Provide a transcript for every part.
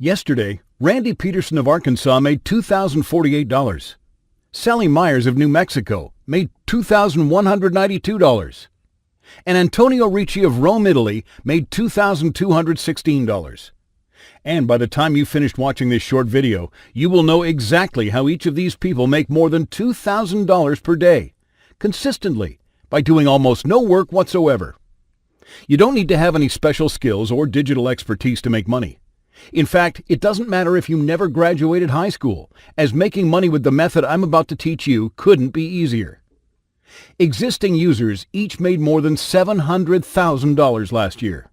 Yesterday, Randy Peterson of Arkansas made $2,048. Sally Myers of New Mexico made $2,192. And Antonio Ricci of Rome, Italy made $2,216. And by the time you finished watching this short video, you will know exactly how each of these people make more than $2,000 per day, consistently, by doing almost no work whatsoever. You don't need to have any special skills or digital expertise to make money. In fact, it doesn't matter if you never graduated high school, as making money with the method I'm about to teach you couldn't be easier. Existing users each made more than $700,000 last year.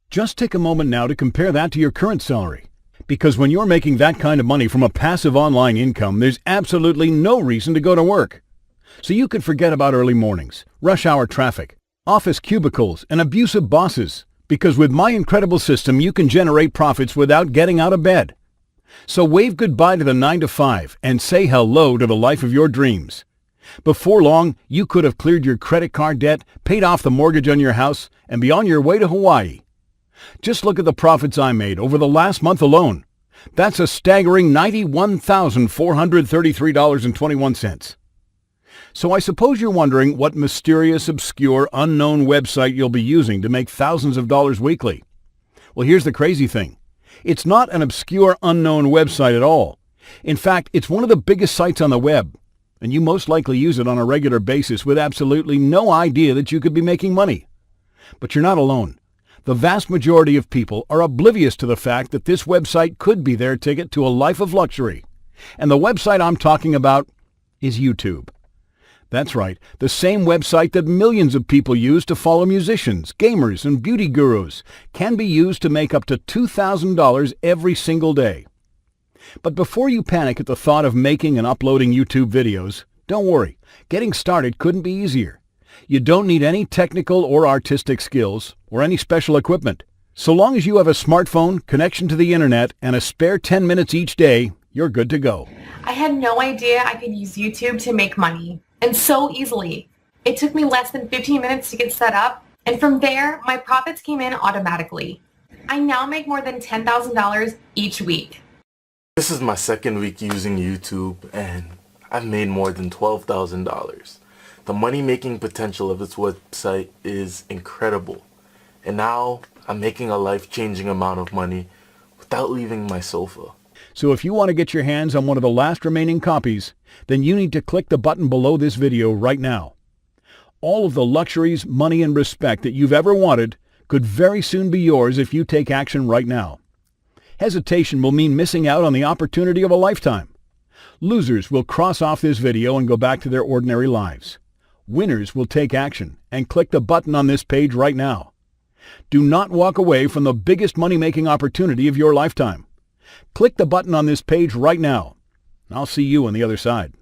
Just take a moment now to compare that to your current salary, because when you're making that kind of money from a passive online income, there's absolutely no reason to go to work. So you could forget about early mornings, rush hour traffic, office cubicles, and abusive bosses, because with my incredible system, you can generate profits without getting out of bed. So wave goodbye to the 9-to-5 and say hello to the life of your dreams. Before long, you could have cleared your credit card debt, paid off the mortgage on your house, and be on your way to Hawaii. Just look at the profits I made over the last month alone. That's a staggering $91,433.21. So I suppose you're wondering what mysterious, obscure, unknown website you'll be using to make thousands of dollars weekly. Well, here's the crazy thing. It's not an obscure, unknown website at all. In fact, it's one of the biggest sites on the web, and you most likely use it on a regular basis with absolutely no idea that you could be making money. But you're not alone. The vast majority of people are oblivious to the fact that this website could be their ticket to a life of luxury. And the website I'm talking about is YouTube. That's right, the same website that millions of people use to follow musicians, gamers, and beauty gurus can be used to make up to $2,000 every single day. But before you panic at the thought of making and uploading YouTube videos, don't worry, getting started couldn't be easier. You don't need any technical or artistic skills or any special equipment. So long as you have a smartphone, connection to the internet, and a spare 10 minutes each day, you're good to go. I had no idea I could use YouTube to make money, and so easily. It took me less than 15 minutes to get set up, and from there, my profits came in automatically. I now make more than $10,000 each week. This is my second week using YouTube, and I've made more than $12,000. The money-making potential of this website is incredible, and now I'm making a life-changing amount of money without leaving my sofa. So if you want to get your hands on one of the last remaining copies, then you need to click the button below this video right now. All of the luxuries, money, and respect that you've ever wanted could very soon be yours if you take action right now. Hesitation will mean missing out on the opportunity of a lifetime. Losers will cross off this video and go back to their ordinary lives. Winners will take action and click the button on this page right now. Do not walk away from the biggest money-making opportunity of your lifetime. Click the button on this page right now. I'll see you on the other side.